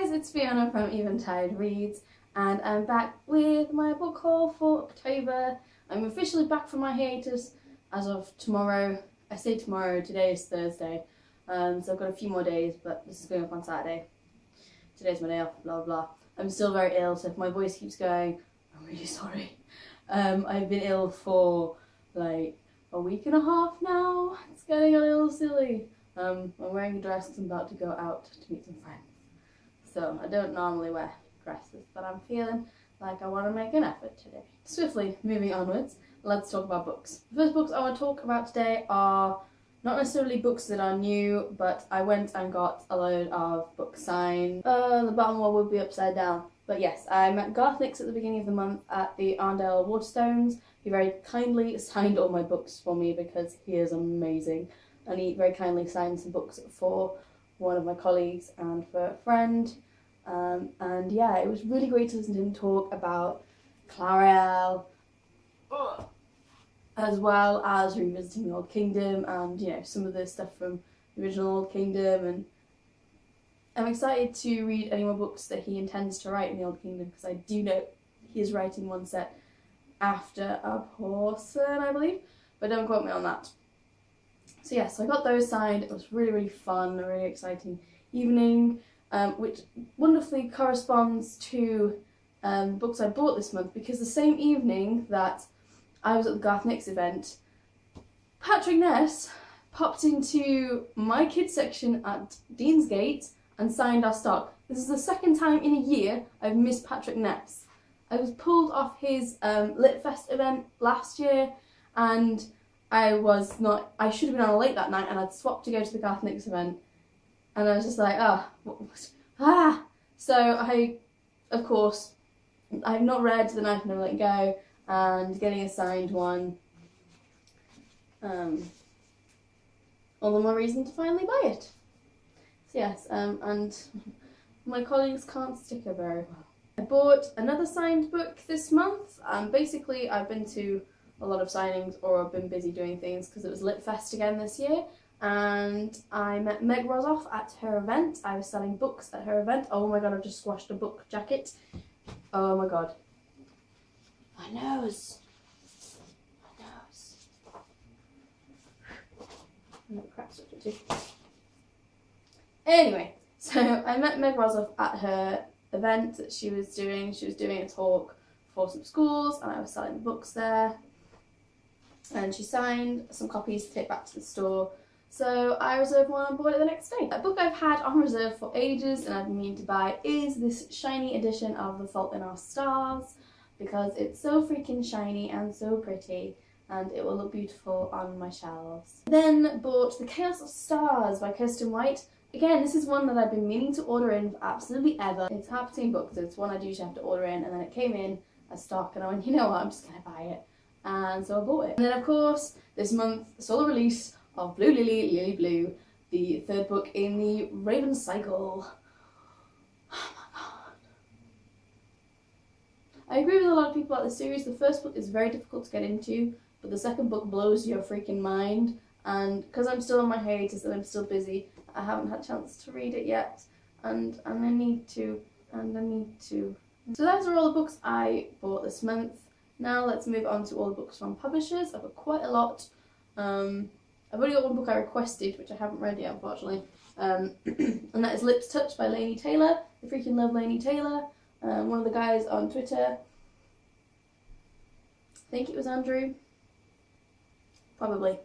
guys, it's Fiona from Eventide Reads, and I'm back with my book haul for October. I'm officially back from my hiatus as of tomorrow. I say tomorrow, today is Thursday, so I've got a few more days, but this is going up on Saturday. Today's my day off, blah blah. I'm still very ill, so if my voice keeps going, I'm really sorry. I've been ill for like a week and a half now. It's getting a little silly. I'm wearing a dress because I'm about to go out to meet some friends. So I don't normally wear dresses, but I'm feeling like I want to make an effort today. Swiftly moving onwards, let's talk about books. The first books I want to talk about today are not necessarily books that are new, but I went and got a load of books signed. The bottom one would be upside down. But yes, I met Garth Nix at the beginning of the month at the Arndale Waterstones. He very kindly signed all my books for me because he is amazing. And he very kindly signed some books for one of my colleagues and for a friend. And yeah, it was really great to listen to him talk about Clariel, as well as revisiting the Old Kingdom and, you know, some of the stuff from the original Old Kingdom. And I'm excited to read any more books that he intends to write in the Old Kingdom, because I do know he is writing one set after A Porson, I believe, but don't quote me on that. So yes, so I got those signed. It was really, really fun, a really exciting evening, which wonderfully corresponds to books I bought this month, because the same evening that I was at the Garth Nix event, Patrick Ness popped into my kids section at Deansgate and signed our stock. This is the second time in a year I've missed Patrick Ness. I was pulled off his Lit Fest event last year, and I should have been on a late that night, and I'd swapped to go to the Garth Nix event, and I was just like, So of course, I've not read The Knife Never Let Go, and getting a signed one, all the more reason to finally buy it. So yes, and my colleagues can't sticker very well. I bought another signed book this month. Basically, I've been to a lot of signings, or I've been busy doing things because it was Lit Fest again this year, and I met Meg Rosoff at her event. I was selling books at her event. Oh my god, I've just squashed a book jacket. Oh my god. My nose. Anyway, so I met Meg Rosoff at her event that she was doing. She was doing a talk for some schools, and I was selling the books there. And she signed some copies to take back to the store. So I reserved one and bought it the next day. A book I've had on reserve for ages and I've been meaning to buy is this shiny edition of The Fault in Our Stars, because it's so freaking shiny and so pretty, and it will look beautiful on my shelves. Then bought The Chaos of Stars by Kirsten White. Again, this is one that I've been meaning to order in for absolutely ever. It's a Palpatine book, so it's one I usually have to order in, and then it came in as stock, and I went, you know what, I'm just gonna buy it. And so I bought it. And then of course, this month saw the release of Blue Lily, Lily Blue, the third book in the Raven Cycle. Oh my god. I agree with a lot of people about this series. The first book is very difficult to get into, but the second book blows your freaking mind. And because I'm still on my hiatus and I'm still busy, I haven't had a chance to read it yet. And I need to. So those are all the books I bought this month. Now let's move on to all the books from publishers. I've got quite a lot. I've only got one book I requested, which I haven't read yet, unfortunately. And that is Lips Touch by Laini Taylor. I freaking love Laini Taylor. One of the guys on Twitter, I think it was Andrew, probably,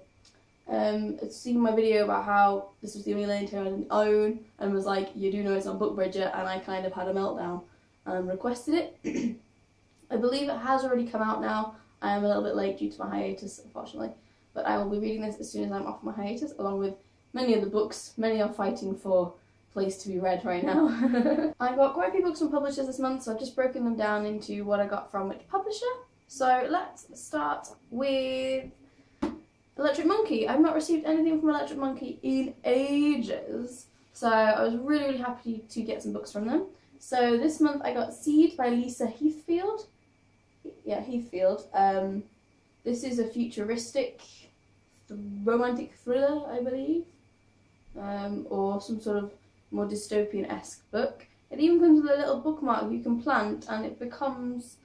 had seen my video about how this was the only Laini Taylor I didn't own, and was like, you do know it's on BookBridger, and I kind of had a meltdown and requested it. I believe it has already come out now. I am a little bit late due to my hiatus, unfortunately. But I will be reading this as soon as I'm off my hiatus, along with many other books. Many are fighting for place to be read right now. I got quite a few books from publishers this month, so I've just broken them down into what I got from which publisher. So let's start with Electric Monkey. I've not received anything from Electric Monkey in ages, so I was really, really happy to get some books from them. So this month I got Seed by Lisa Heathfield. Yeah, Heathfield. This is a futuristic romantic thriller, I believe, or some sort of more dystopian-esque book. It even comes with a little bookmark you can plant and it becomes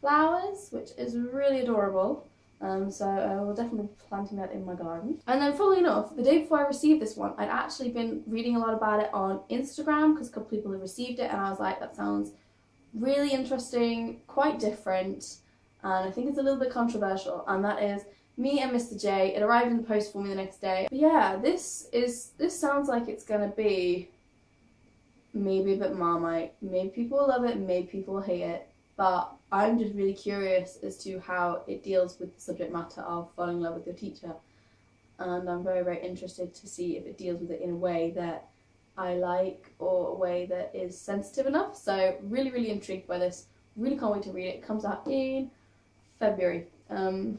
flowers, which is really adorable. So I will definitely be planting that in my garden. And then funnily enough, the day before I received this one, I'd actually been reading a lot about it on Instagram because a couple people had received it and I was like, that sounds really interesting, quite different, and I think it's a little bit controversial, and that is Me and Mr. J. It arrived in the post for me the next day. But yeah, this sounds like it's gonna be maybe a bit Marmite. Maybe people will love it, maybe people will hate it, but I'm just really curious as to how it deals with the subject matter of falling in love with your teacher, and I'm very, very interested to see if it deals with it in a way that I like or a way that is sensitive enough. So really, really intrigued by this. Really can't wait to read it. It comes out in February. And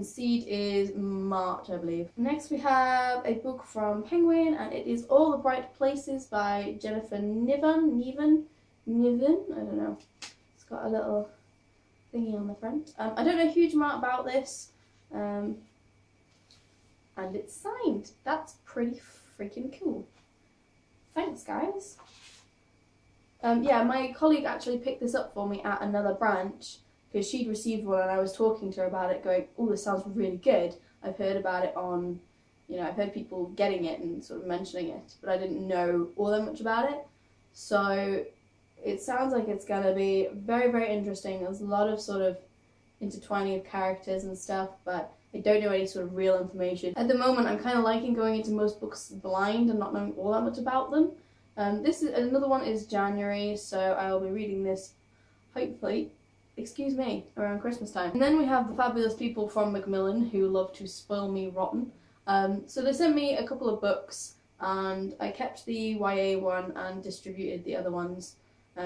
Seed is March, I believe. Next we have a book from Penguin, and it is All the Bright Places by Jennifer Niven. I don't know. It's got a little thingy on the front. I don't know a huge amount about this. And it's signed. That's pretty freaking cool. Thanks, guys. Yeah, my colleague actually picked this up for me at another branch because she'd received one and I was talking to her about it going, oh, this sounds really good. I've heard about it on, I've heard people getting it and sort of mentioning it, but I didn't know all that much about it. So it sounds like it's going to be very, very interesting. There's a lot of sort of intertwining of characters and stuff, but I don't know any sort of real information. At the moment, I'm kind of liking going into most books blind and not knowing all that much about them. Another one is January, so I'll be reading this, hopefully, around Christmas time. And then we have the fabulous people from Macmillan who love to spoil me rotten. So they sent me a couple of books, and I kept the YA one and distributed the other ones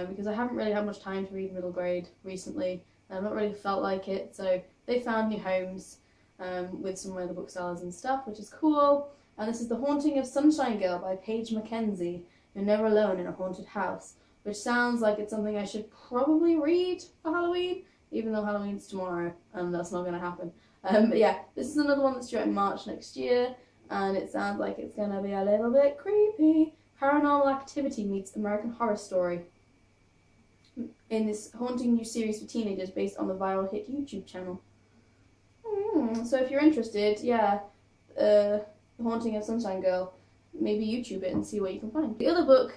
because I haven't really had much time to read middle grade recently. I've not really felt like it, so they found new homes with some of the booksellers and stuff, which is cool. And this is The Haunting of Sunshine Girl by Paige Mackenzie. You're never alone in a haunted house, which sounds like it's something I should probably read for Halloween, even though Halloween's tomorrow, and that's not going to happen. But yeah, this is another one that's due out in March next year, and it sounds like it's going to be a little bit creepy. Paranormal Activity meets American Horror Story in this haunting new series for teenagers based on the viral hit YouTube channel. So if you're interested, yeah, The Haunting of Sunshine Girl, maybe YouTube it and see what you can find. The other book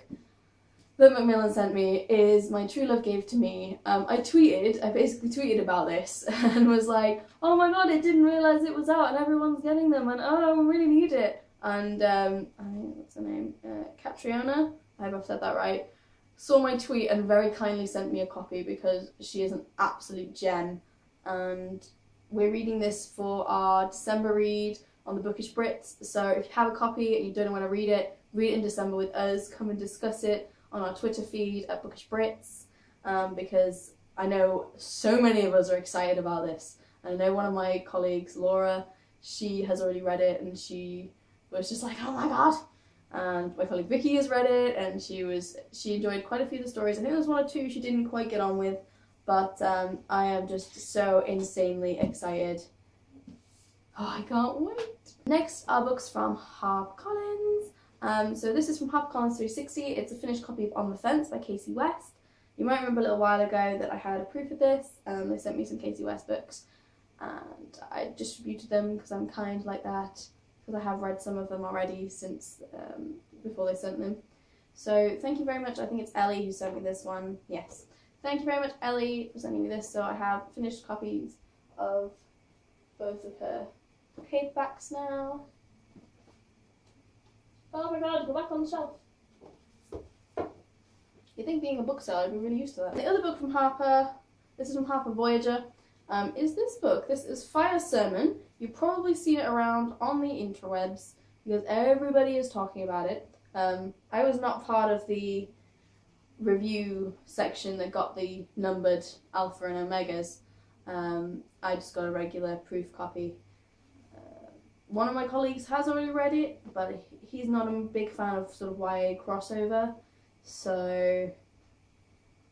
that Macmillan sent me is My True Love Gave to Me. I basically tweeted about this and was like, oh my god, I didn't realise it was out and everyone's getting them and oh, I really need it. And I think what's her name? Catriona, I hope I've said that right, saw my tweet and very kindly sent me a copy because she is an absolute gem. And we're reading this for our December read on the Bookish Brits. So if you have a copy and you don't know when to read it in December with us. Come and discuss it on our Twitter feed at Bookish Brits, because I know so many of us are excited about this. And I know one of my colleagues, Laura, she has already read it and she was just like, oh my god. And my colleague Vicky has read it and she enjoyed quite a few of the stories. I think there's one or two she didn't quite get on with, but I am just so insanely excited. Oh, I can't wait. Next are books from HarperCollins. So this is from HarperCollins 360. It's a finished copy of On the Fence by Casey West. You might remember a little while ago that I had a proof of this. They sent me some Casey West books and I distributed them because I'm kind like that, because I have read some of them already since before they sent them. So thank you very much. I think it's Ellie who sent me this one. Yes. Thank you very much, Ellie, for sending me this. So I have finished copies of both of her paperbacks now. Oh my god, go back on the shelf. You think being a bookseller I'd be really used to that. The other book from Harper, this is from Harper Voyager, is this book. This is Fire Sermon. You've probably seen it around on the interwebs because everybody is talking about it. I was not part of the review section that got the numbered alpha and omegas. I just got a regular proof copy. One of my colleagues has already read it, but he's not a big fan of sort of YA crossover. So,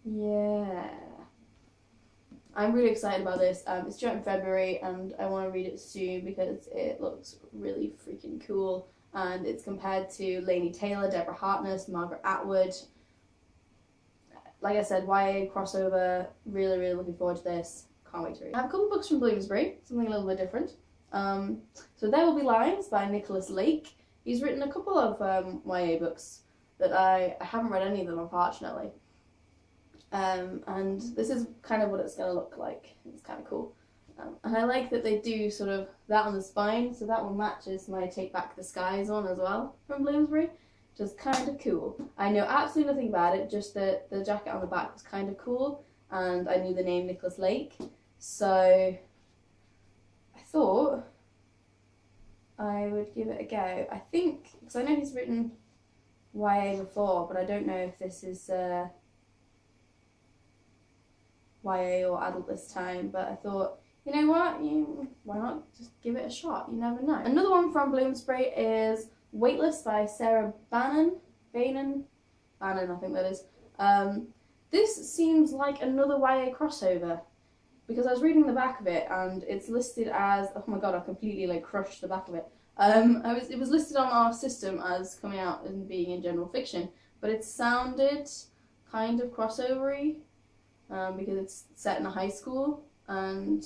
yeah. I'm really excited about this. It's due out in February and I want to read it soon because it looks really freaking cool. And it's compared to Laini Taylor, Deborah Harkness, Margaret Atwood, like I said, YA crossover, really, really looking forward to this. Can't wait to read. I have a couple books from Bloomsbury, something a little bit different. So There Will Be Lines by Nicholas Lake. He's written a couple of YA books, but I haven't read any of them, unfortunately. And this is kind of what it's going to look like. It's kind of cool. And I like that they do sort of that on the spine, so that one matches my Take Back the Skies one as well from Bloomsbury, which is kind of cool. I know absolutely nothing about it, just that the jacket on the back was kind of cool, and I knew the name Nicholas Lake, so I thought I would give it a go. I think, because I know he's written YA before, but I don't know if this is YA or adult this time, but I thought, you know what, why not just give it a shot, you never know. Another one from Bloomsbury is Weightless by Sarah Bannon, I think that is. This seems like another YA crossover, because I was reading the back of it and it's listed as, oh my god, I completely like crushed the back of it. It was listed on our system as coming out and being in general fiction, but it sounded kind of crossovery, because it's set in a high school, and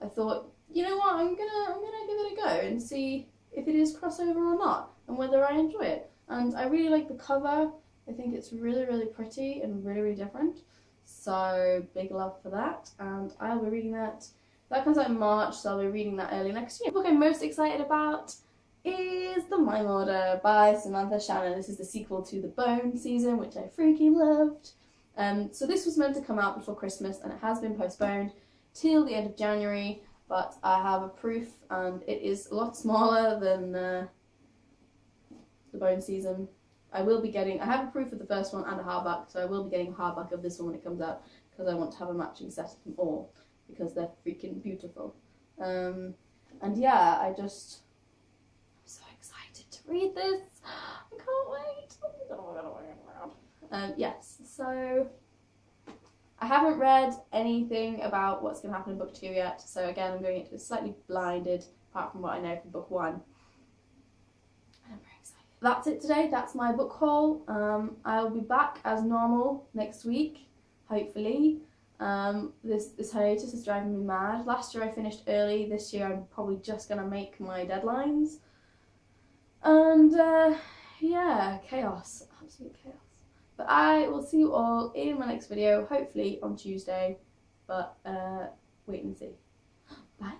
I thought, you know what, I'm gonna give it a go and see if it is crossover or not, and whether I enjoy it. And I really like the cover. I think it's really, really pretty and really, really different. So big love for that, and I'll be reading that. That comes out in March, so I'll be reading that early next year. The book I'm most excited about is The Mime Order by Samantha Shannon. This is the sequel to The Bone season, which I freaking loved. So this was meant to come out before Christmas, and it has been postponed till the end of January, but I have a proof, and it is a lot smaller than The Bone season. I have a proof of the first one and a hardback, so I will be getting a hardback of this one when it comes out, because I want to have a matching set of them all, because they're freaking beautiful. And yeah, I'm so excited to read this. I can't wait. Oh my god. Yes, so I haven't read anything about what's going to happen in book 2 yet, so again I'm going into it slightly blinded, apart from what I know from book 1. I'm very excited. That's it today, that's my book haul. I'll be back as normal next week, hopefully. This hiatus is driving me mad. Last year I finished early, this year I'm probably just going to make my deadlines. And yeah, chaos, absolute chaos. But I will see you all in my next video, hopefully on Tuesday, but wait and see. Bye.